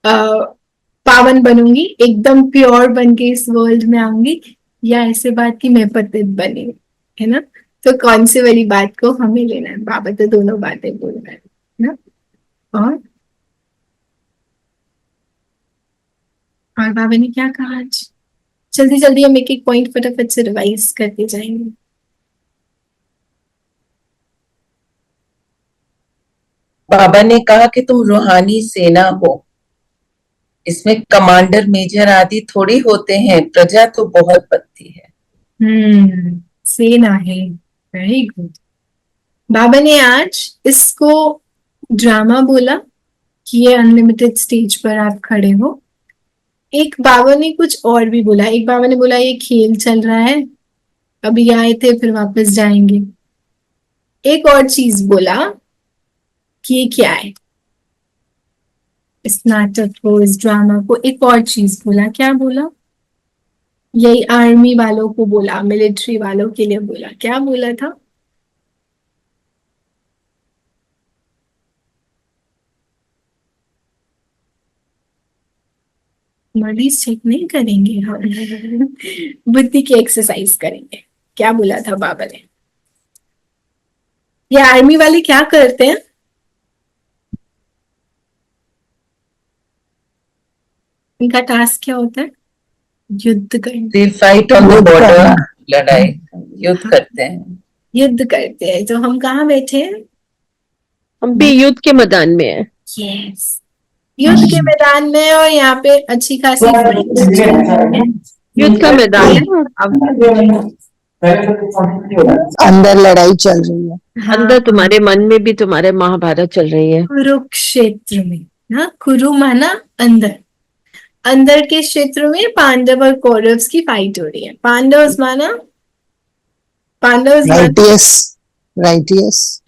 Speaker 3: पावन बनूंगी, एकदम प्योर बन के इस वर्ल्ड में आऊंगी, या ऐसे बात कि मैं पतित बनी, है ना? तो कौन सी वाली बात को हमें लेना है? बाबा तो दोनों बातें बोल रहे हैं ना। और बाबा ने क्या कहा आज? जल्दी जल्दी हम एक एक पॉइंट फटाफट से रिवाइज करते जाएंगे।
Speaker 8: बाबा ने कहा कि तुम रूहानी सेना हो, इसमें कमांडर मेजर आदि थोड़ी होते हैं, प्रजा तो बहुत बनती है।
Speaker 3: सेना है, वेरी गुड। बाबा ने आज इसको ड्रामा बोला कि ये अनलिमिटेड स्टेज पर आप खड़े हो। एक बाबा ने कुछ और भी बोला, एक बाबा ने बोला ये खेल चल रहा है, अभी आए थे फिर वापस जाएंगे। एक और चीज बोला कि ये क्या है, इस नाटक को, इस ड्रामा को। एक और चीज बोला, क्या बोला? यही आर्मी वालों को बोला, मिलिट्री वालों के लिए बोला, क्या बोला था? मरीज चेक नहीं करेंगे हम, बुद्धि की एक्सरसाइज करेंगे। क्या बोला था बाबा ने? ये आर्मी वाले क्या करते हैं? इनका टास्क क्या होता है? युद्ध करना।
Speaker 8: They fight on the border, लड़ाई, युद्ध करते हैं।
Speaker 3: युद्ध करते हैं। तो हम कहाँ बैठे हैं?
Speaker 5: हम भी युद्ध के मैदान में है।
Speaker 3: यस, युद्ध के मैदान में। और यहाँ पे अच्छी खासी
Speaker 5: युद्ध का मैदान है।
Speaker 6: अंदर लड़ाई चल रही है।
Speaker 3: हाँ,
Speaker 5: अंदर तुम्हारे मन में भी तुम्हारे महाभारत चल रही है।
Speaker 3: कुरुक्षेत्र में ना, कुरु माना अंदर, अंदर के क्षेत्र में पांडव और कौरव्स की फाइट हो रही है। पांडव माना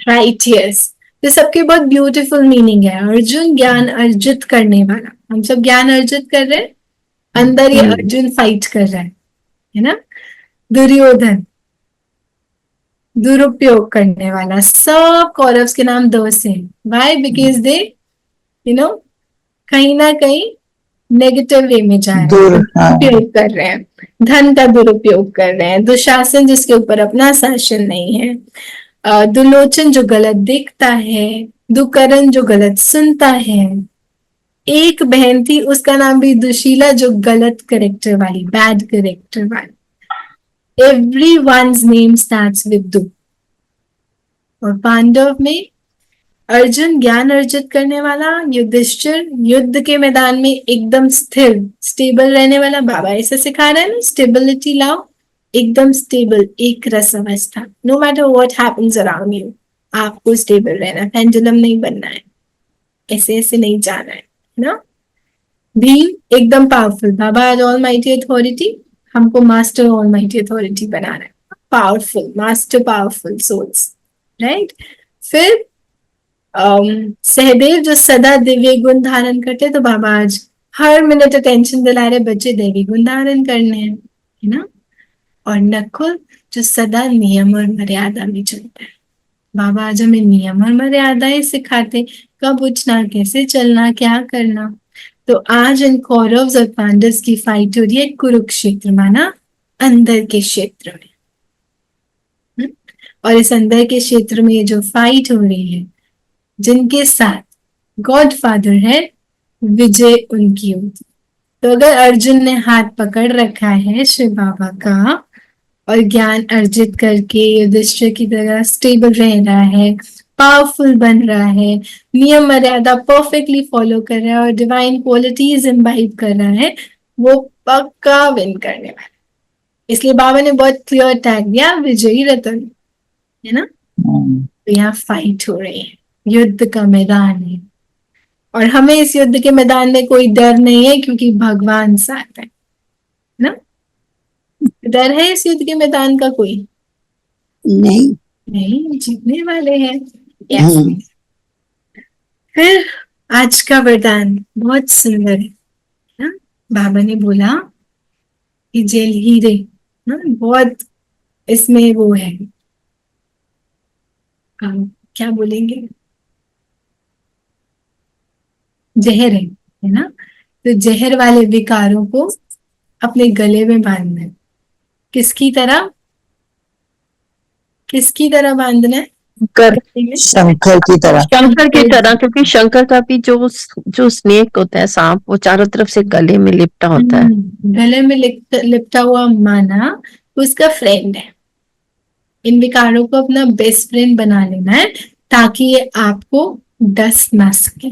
Speaker 3: राइटियस। तो सबके बहुत ब्यूटीफुल मीनिंग है। अर्जुन ज्ञान अर्जित करने वाला, हम सब ज्ञान अर्जित कर रहे हैं, अंदर ये अर्जुन फाइट कर रहा है ना। दुर्योधन दुरुपयोग करने वाला। सब कौरव्स के नाम दो से। वाई? बिकॉज दे कहीं ना कहीं नेगेटिव वे में जा रहे हैं, दुरुपयोग कर रहे हैं, धन का दुरुपयोग कर रहे हैं। दुशासन जिसके ऊपर अपना शासन नहीं है, दुलोचन जो गलत देखता है, दुकरण जो गलत सुनता है, एक बहन थी उसका नाम भी दुशीला जो गलत करेक्टर वाली, बैड करेक्टर वाली। Everyone's name starts with दु। और पांडव में अर्जुन ज्ञान अर्जित करने वाला, युधिष्ठिर युद्ध के मैदान में एकदम स्थिर स्टेबल रहने वाला। बाबा ऐसे सिखा रहे हैं ना, स्टेबिलिटी लाओ, एकदम स्टेबल, एक रस अवस्था। No matter what happens around you, आपको स्टेबल रहना, पेंडुलम नहीं बनना है, ऐसे ऐसे नहीं जाना है ना। भीम एकदम पावरफुल। बाबा आज ऑलमाइटी अथॉरिटी, हमको मास्टर ऑलमाइटी अथॉरिटी बना रहा है। Powerful master, powerful souls, right. फिर सहदेव जो सदा दिव्य गुण धारण करते, तो बाबा आज हर मिनट अटेंशन दिला रहे, बच्चे दैवी गुण धारण करने हैं, है ना। और नकुल जो सदा नियम और मर्यादा में चलता है। बाबा आज हमें नियम और मर्यादाएं सिखाते, कब उठना, कैसे चलना, क्या करना। तो आज इन कौरव्स और पांडव्स की फाइट हो रही है कुरुक्षेत्र, माना अंदर के क्षेत्र में। और इस अंदर के क्षेत्र में ये जो फाइट हो रही है, जिनके साथ गॉड फादर है, विजय उनकी होती। तो अगर अर्जुन ने हाथ पकड़ रखा है शिव बाबा का और ज्ञान अर्जित करके युधिष्ठिर की तरह स्टेबल रह रहा है, पावरफुल बन रहा है, नियम मर्यादा परफेक्टली फॉलो कर रहा है और डिवाइन क्वालिटीज इम्बाइब कर रहा है, वो पक्का विन करने वाला। इसलिए बाबा ने बहुत क्लियर टैग दिया, विजयी रतन, है ना। तो यहाँ फाइट हो रही है, युद्ध का मैदान है। और हमें इस युद्ध के मैदान में कोई डर नहीं है, क्योंकि भगवान साथ है ना। डर है इस युद्ध के मैदान का कोई? नहीं, जीतने वाले हैं। फिर आज का वरदान बहुत सुंदर है ना। बाबा ने बोला कि जेल हीरे ना, बहुत इसमें वो है, क्या बोलेंगे, जहर है ना। तो जहर वाले विकारों को अपने गले में बांधना है। किसकी तरह? किसकी तरह बांधना है?
Speaker 6: शंकर की तरह।
Speaker 5: शंकर की तरह, क्योंकि शंकर का भी जो स्नेक होता है, सांप, वो चारों तरफ से गले में लिपटा होता है।
Speaker 3: गले में लिपटा हुआ माना उसका फ्रेंड है। इन विकारों को अपना बेस्ट फ्रेंड बना लेना है, ताकि ये आपको डस ना सके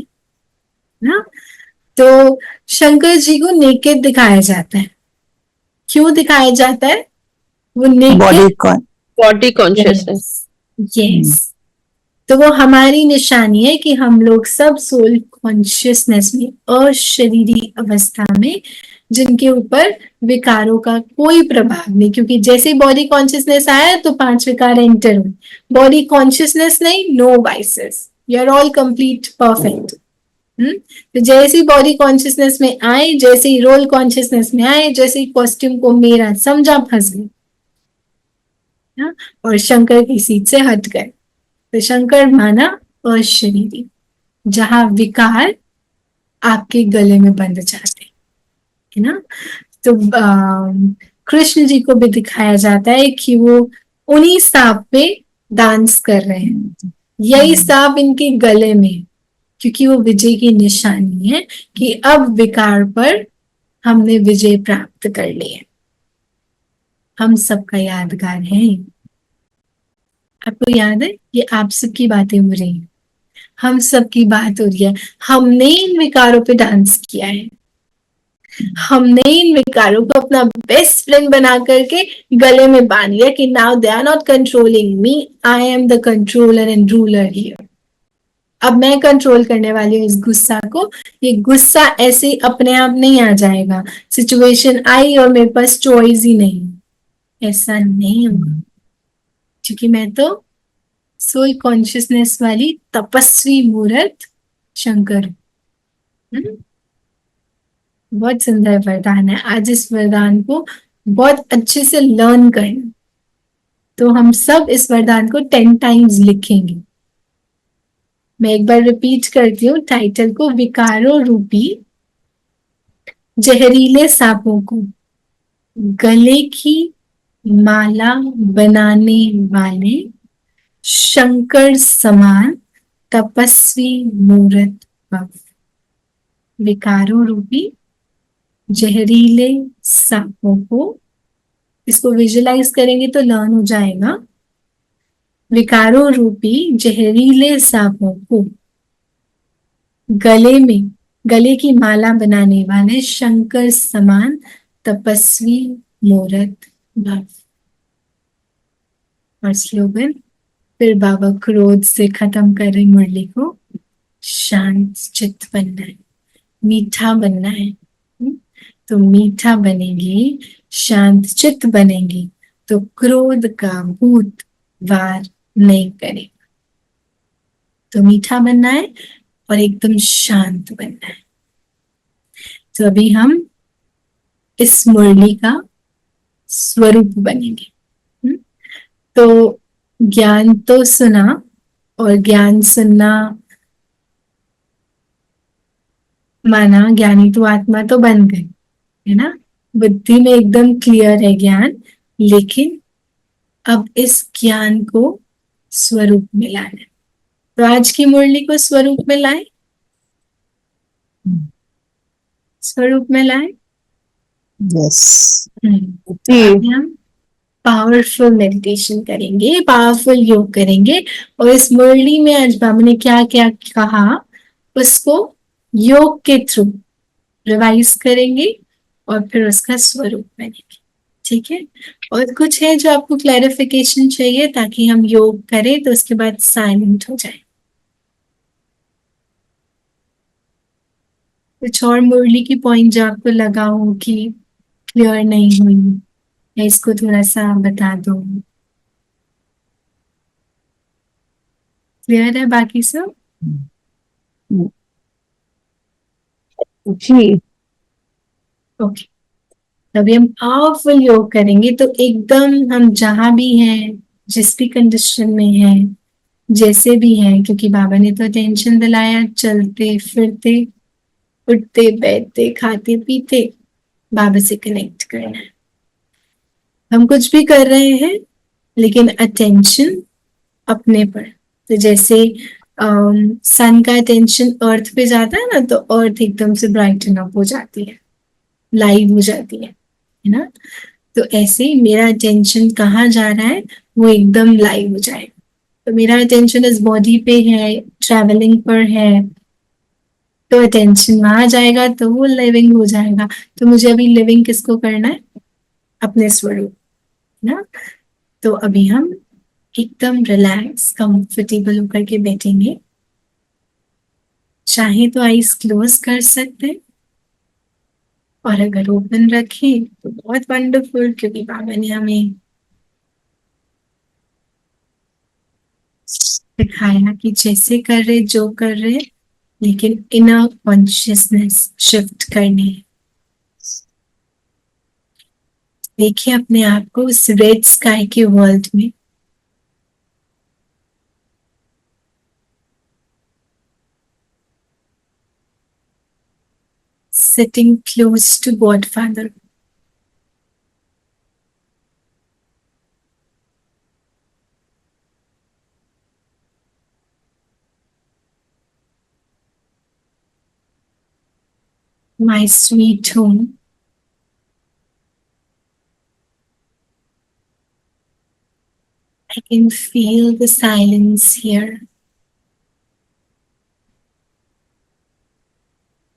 Speaker 3: ना। तो शंकर जी को नेकेड दिखाया जाता है। क्यों दिखाया जाता है? वो नेकेड
Speaker 5: बॉडी कॉन्शियसनेस।
Speaker 3: यस। तो वो हमारी निशानी है कि हम लोग सब सोल कॉन्शियसनेस में, अशरीरी अवस्था में, जिनके ऊपर विकारों का कोई प्रभाव नहीं। क्योंकि जैसे बॉडी कॉन्शियसनेस आया तो 5 विकार एंटर हुए। बॉडी कॉन्शियसनेस नहीं, no vices, you are all complete perfect, तो जैसे ही बॉडी कॉन्शियसनेस में आए, जैसे ही रोल कॉन्शियसनेस में आए, जैसे ही कॉस्ट्यूम को मेरा समझा, फंस गई। हाँ, और शंकर की सीट से हट गए। तो शंकर माना अशरीरी, जहां विकार आपके गले में बंध जाते, है ना। तो कृष्ण जी को भी दिखाया जाता है कि वो उन्हीं सांप पे डांस कर रहे हैं, यही सांप इनके गले में, क्योंकि वो विजय की निशानी है कि अब विकार पर हमने विजय प्राप्त कर ली है। हम सबका यादगार है। आपको याद है, ये आप सबकी बातें हो रही है, हम सबकी बात हो रही है। हमने इन विकारों पे डांस किया है, हमने इन विकारों को अपना बेस्ट फ्रेंड बना करके गले में बांध लिया कि now they are not controlling me, I am the controller and ruler here. अब मैं कंट्रोल करने वाली हूँ इस गुस्सा को। ये गुस्सा ऐसे अपने आप नहीं आ जाएगा, सिचुएशन आई और मेरे पास चॉइस ही नहीं, ऐसा नहीं होगा, क्योंकि मैं तो सोल कॉन्शियसनेस वाली तपस्वी मूर्त शंकर हूँ। बहुत सुंदर वरदान है। आज इस वरदान को बहुत अच्छे से लर्न करना। तो हम सब इस वरदान को 10 टाइम्स लिखेंगे। मैं एक बार रिपीट करती हूँ टाइटल को, विकारों रूपी जहरीले सांपों को गले की माला बनाने वाले शंकर समान तपस्वी मूर्त भव। विकारों रूपी जहरीले सांपों को, इसको विजुलाइज करेंगे तो लर्न हो जाएगा। विकारों रूपी जहरीले सांपों को गले की माला बनाने वाले शंकर समान तपस्वी मूर्त भव। और स्लोगन, फिर बाबा क्रोध से खत्म कर रहे मुरली को, शांत चित्त बनना है, मीठा बनना है। तो मीठा बनेगी, शांत चित्त बनेगी, तो क्रोध का भूत वार नहीं करेगा। तो मीठा बनना है और एकदम शांत बनना है। तो अभी हम इस मुरली का स्वरूप बनेंगे। तो ज्ञान तो सुना, और ज्ञान सुनना माना ज्ञानी तो आत्मा तो बन गई, है ना। बुद्धि में एकदम क्लियर है ज्ञान, लेकिन अब इस ज्ञान को स्वरूप में लाना है। तो आज की मुरली को स्वरूप में लाए, स्वरूप में लाए।
Speaker 6: यस।
Speaker 3: हम पावरफुल मेडिटेशन करेंगे, पावरफुल योग करेंगे, और इस मुरली में आज बाबा ने क्या क्या कहा उसको योग के थ्रू रिवाइज करेंगे और फिर उसका स्वरूप बनेंगे। ठीक है। और कुछ है जो आपको क्लैरिफिकेशन चाहिए ताकि हम योग करें, तो उसके बाद साइलेंट हो जाए। कुछ और मुरली की पॉइंट जो आपको लगा हो कि क्लियर नहीं हुई, या इसको थोड़ा सा बता दो। क्लियर है बाकी सब?
Speaker 5: जी।
Speaker 3: ओके। तभी हम पावरफुल योग करेंगे, तो एकदम हम जहां भी हैं, जिस भी कंडीशन में हैं, जैसे भी हैं, क्योंकि बाबा ने तो टेंशन दिलाया, चलते फिरते, उठते बैठते, खाते पीते, बाबा से कनेक्ट करना है। हम कुछ भी कर रहे हैं लेकिन अटेंशन अपने पर। तो जैसे सन का अटेंशन अर्थ पे जाता है ना, तो अर्थ एकदम से ब्राइटन अप हो जाती है, लाइव हो जाती है ना। तो ऐसे मेरा अटेंशन कहाँ जा रहा है, वो एकदम लाइव हो जाएगा। तो मेरा अटेंशन इस बॉडी पे है, ट्रैवलिंग पर है, तो अटेंशन वहां जाएगा तो वो लिविंग हो जाएगा। तो मुझे अभी लिविंग किसको करना है? अपने स्वरूप ना। तो अभी हम एकदम रिलैक्स कंफर्टेबल होकर के बैठेंगे। चाहे तो आईज क्लोज कर सकते हैं, और अगर ओपन रखें तो बहुत वंडरफुल, क्योंकि बाबा ने हमें दिखाया कि जैसे कर रहे, जो कर रहे, लेकिन इनर कॉन्शियसनेस शिफ्ट करनी है। देखिए अपने आप को उस रेड स्काई के वर्ल्ड में, sitting close to Godfather. My sweet home. I can feel the silence here.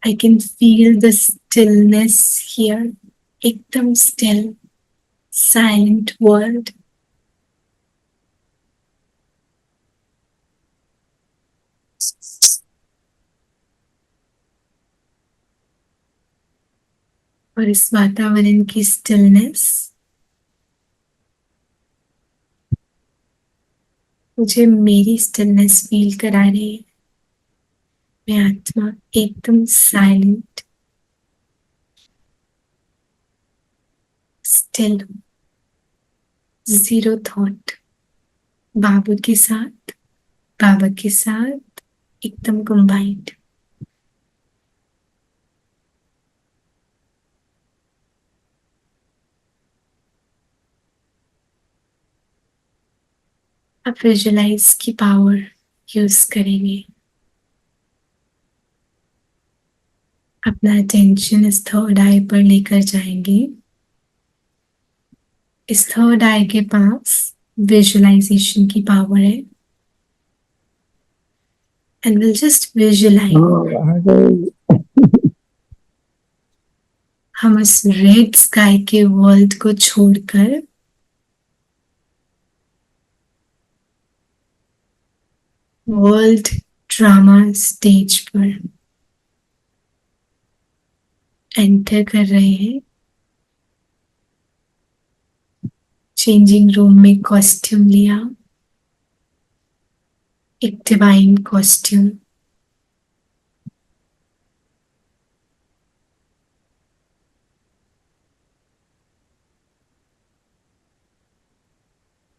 Speaker 3: I can feel the stillness here. एकदम still, silent world. और इस वातावरण की स्टिलनेस मुझे मेरी स्टिलनेस फील करा रही है। मैं आत्मा एकदम साइलेंट, स्टिल, जीरो थॉट, बाबा के साथ एकदम कंबाइंड। अब विजुलाइज की पावर यूज करेंगे। अपना अटेंशन इस थर्ड आई पर लेकर जाएंगे। इस थर्ड आई के पास विजुलाइजेशन की पावर है। एंड विल जस्ट विजुलाइज हम उस रेड स्काई के वर्ल्ड को छोड़कर वर्ल्ड ड्रामा स्टेज पर एंटर कर रहे हैं। चेंजिंग रूम में कॉस्ट्यूम लिया, एक डिवाइन कॉस्ट्यूम।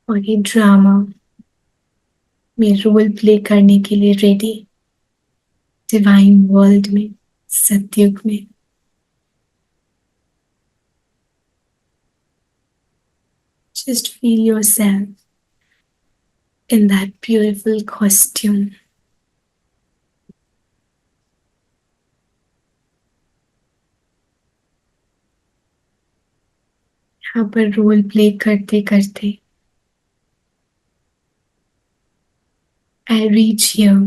Speaker 3: और ये ड्रामा में रोल प्ले करने के लिए रेडी, डिवाइन वर्ल्ड में, सतयुग में। Just feel yourself in that beautiful costume. यहाँ पर रोल प्ले करते करते I reach here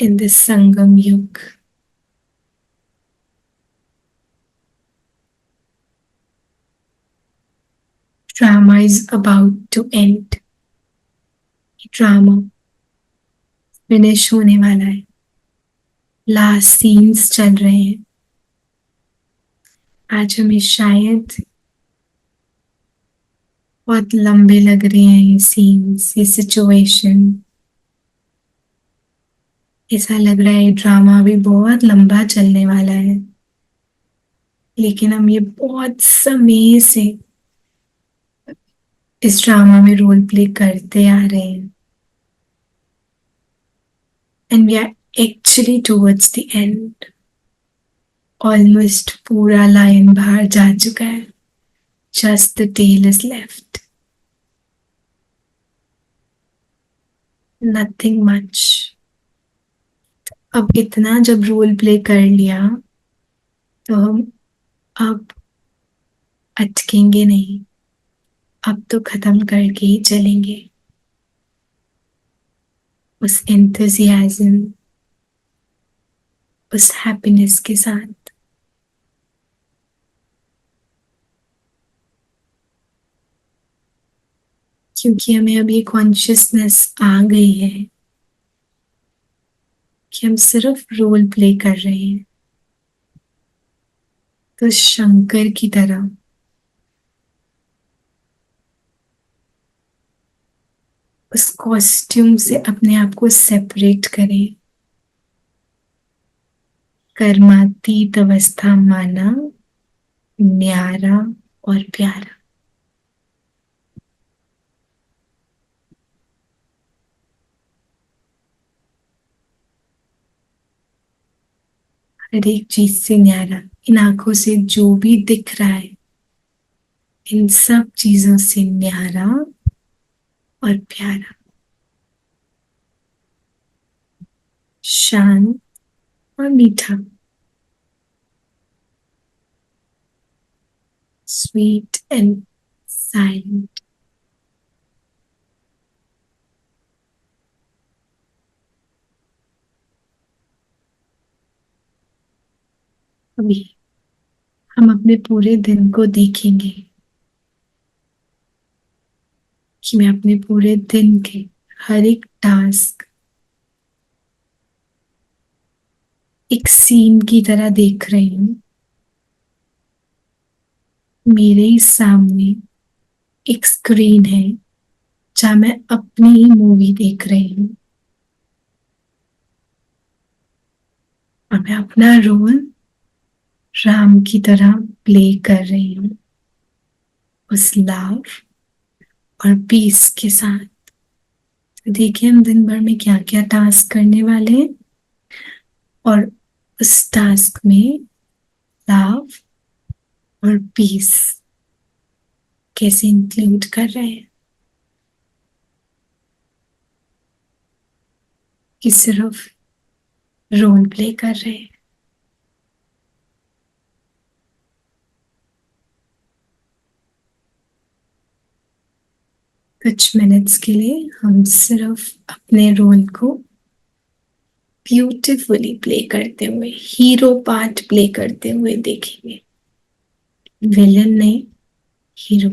Speaker 3: in this Sangam Yug. Drama is about to end. Drama finish होने वाला है। लास्ट सीन्स चल रहे हैं। आज हमें शायद बहुत लंबे लग रहे हैं ये सीन्स, ये सिचुएशन। ऐसा लग रहा है ड्रामा भी बहुत लंबा चलने वाला है, लेकिन हम ये बहुत समय से इस ड्रामा में रोल प्ले करते आ रहे हैं। And we are actually towards the end. Almost पूरा लायन बाहर जा चुका है। Just the tail is left. Nothing much. अब इतना जब रोल प्ले कर लिया तो हम अब अटकेंगे नहीं। अब तो खत्म करके ही चलेंगे उस एंथुसियाज्म, उस हैप्पीनेस के साथ। क्योंकि हमें अब ये कॉन्शियसनेस आ गई है कि हम सिर्फ रोल प्ले कर रहे हैं। तो शंकर की तरह उस कॉस्ट्यूम से अपने आप को सेपरेट करें। कर्मातीत अवस्था माना, न्यारा और प्यारा। हर एक चीज से न्यारा, इन आंखों से जो भी दिख रहा है, इन सब चीजों से न्यारा और प्यारा, शांत और मीठा, स्वीट एंड साइलेंट। अभी हम अपने पूरे दिन को देखेंगे कि मैं अपने पूरे दिन के हर एक टास्क एक सीन की तरह देख रही हूँ। मेरे ही सामने एक स्क्रीन है जहां मैं अपनी ही मूवी देख रही हूँ और मैं अपना रोल राम की तरह प्ले कर रही हूँ, उस लव और पीस के साथ। तो देखिए हम दिन भर में क्या क्या टास्क करने वाले हैं और उस टास्क में लव और पीस कैसे इंक्लूड कर रहे हैं, कि सिर्फ रोल प्ले कर रहे हैं। कुछ मिनट्स के लिए हम सिर्फ अपने रोल को ब्यूटीफुली प्ले करते हुए, हीरो पार्ट प्ले करते हुए देखेंगे। विलन नहीं, हीरो।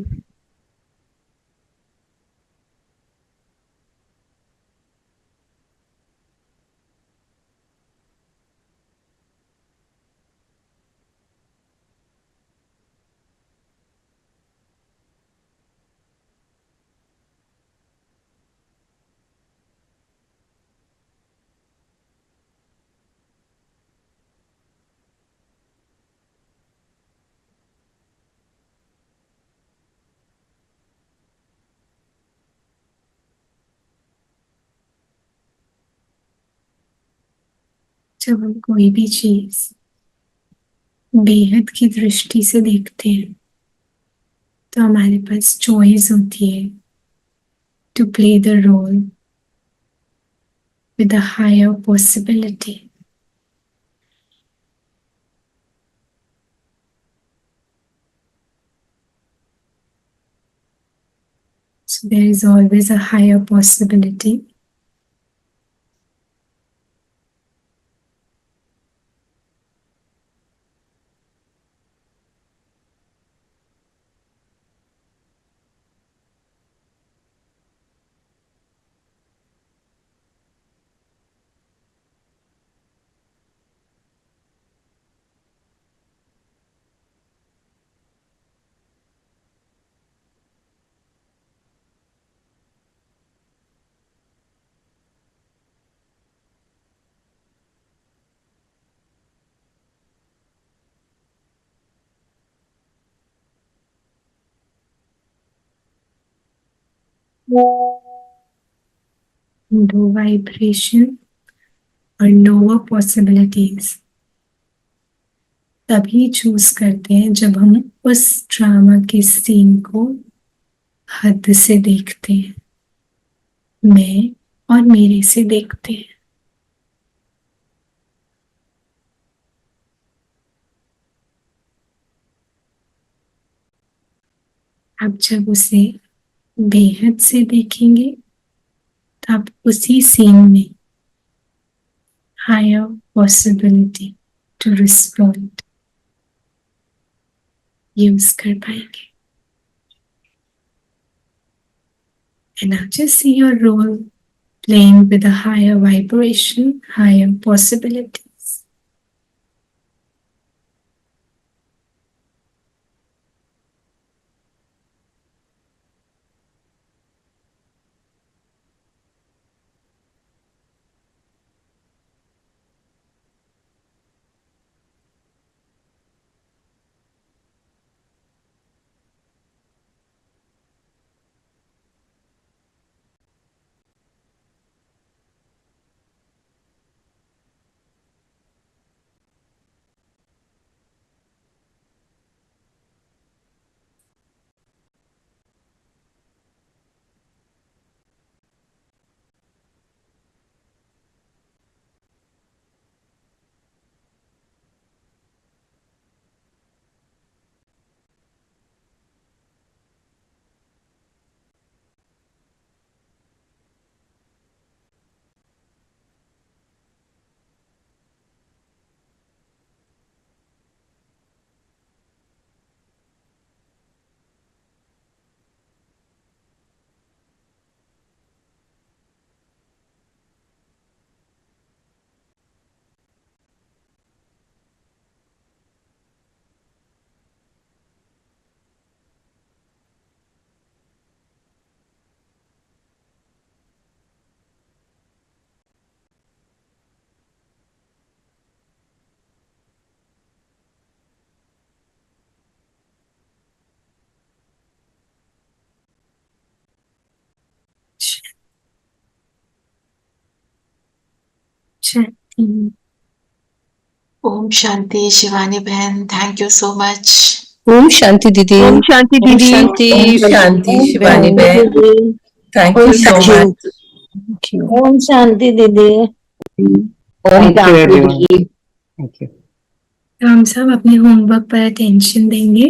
Speaker 3: जब हम कोई भी चीज बेहद की दृष्टि से देखते हैं तो हमारे पास चॉइस होती है to play the role with a higher possibility. So there is always a higher possibility low vibration और लोअर पॉसिबिलिटीज तभी चूज करते हैं जब हम उस ड्रामा के सीन को हद से देखते हैं, मैं और मेरे से देखते हैं। आप जब उसे बेहद से देखेंगे तो आप उसी सीन में higher possibility to respond use कर पाएंगे। And now just see your role playing with a higher vibration, higher possibilities. शांति।
Speaker 2: ओम शांति शिवानी बहन, thank you so much.
Speaker 4: Om Shanti दीदी।
Speaker 5: ओम शांति
Speaker 4: ओम
Speaker 5: दीदी।
Speaker 4: शांति।
Speaker 8: ओम शांति शिवानी बहन, thank you so much.
Speaker 9: Om Shanti दीदी।
Speaker 7: Thank you everyone. Thank you.
Speaker 3: तो हम सब अपने होमवर्क पर अटेंशन देंगे।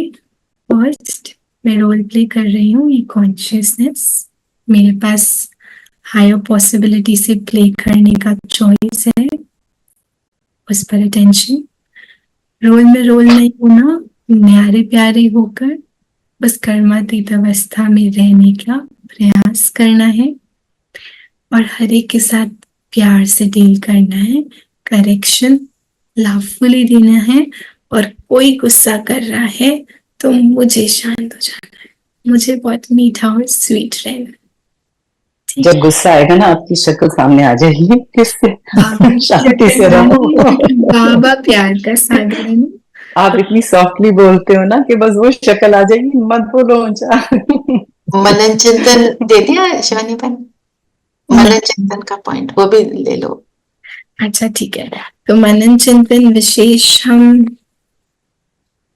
Speaker 3: फर्स्ट मैं रोल प्ले कर रही हूँ, ये कॉन्शियसनेस मेरे पास हायर पॉसिबिलिटी से प्ले करने का चॉइस है, उस पर अटेंशन। रोल में रोल नहीं होना, न्यारे प्यारे होकर बस कर्मातीत अवस्था में रहने का प्रयास करना है और हर एक के साथ प्यार से डील करना है, करेक्शन लवफुली देना है। और कोई गुस्सा कर रहा है तो मुझे शांत हो जाना है, मुझे बहुत मीठा और स्वीट रहना है। ठीक
Speaker 7: जब
Speaker 3: है?
Speaker 7: गुस्सा आएगा ना आपकी शक्ल सामने आ जाएगी, किससे शांति से रहो।
Speaker 3: बाबा प्यार का सागर है ना।
Speaker 7: आप इतनी सॉफ्टली बोलते हो ना कि बस वो शक्ल आ जाएगी, मत बोलो ऊंचा।
Speaker 2: मनन चिंतन दे दिया शिवानी बहन, मनन चिंतन का पॉइंट वो भी ले लो।
Speaker 3: अच्छा ठीक है, तो मनन चिंतन विशेष हम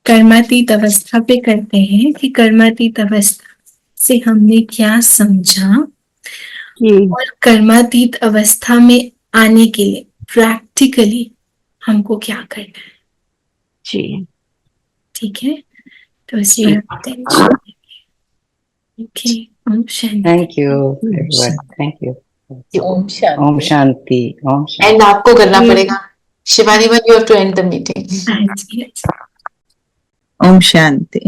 Speaker 3: कर्मातीत अवस्था पे करते हैं कि कर्मातीत अवस्था से हमने क्या समझा और कर्मातीत अवस्था में आने के लिए प्रैक्टिकली हमको क्या करना है।
Speaker 5: जी
Speaker 3: ठीक है, तो इस पर attention. Okay, Om Shanti.
Speaker 7: Thank you everyone, thank you.
Speaker 8: Om Shanti.
Speaker 7: Om Shanti. Om Shanti.
Speaker 2: And आपको करना पड़ेगा शिवानी बहन, you have to end the meeting.
Speaker 3: हाँ जी, हाँ जी।
Speaker 11: ओम शांति।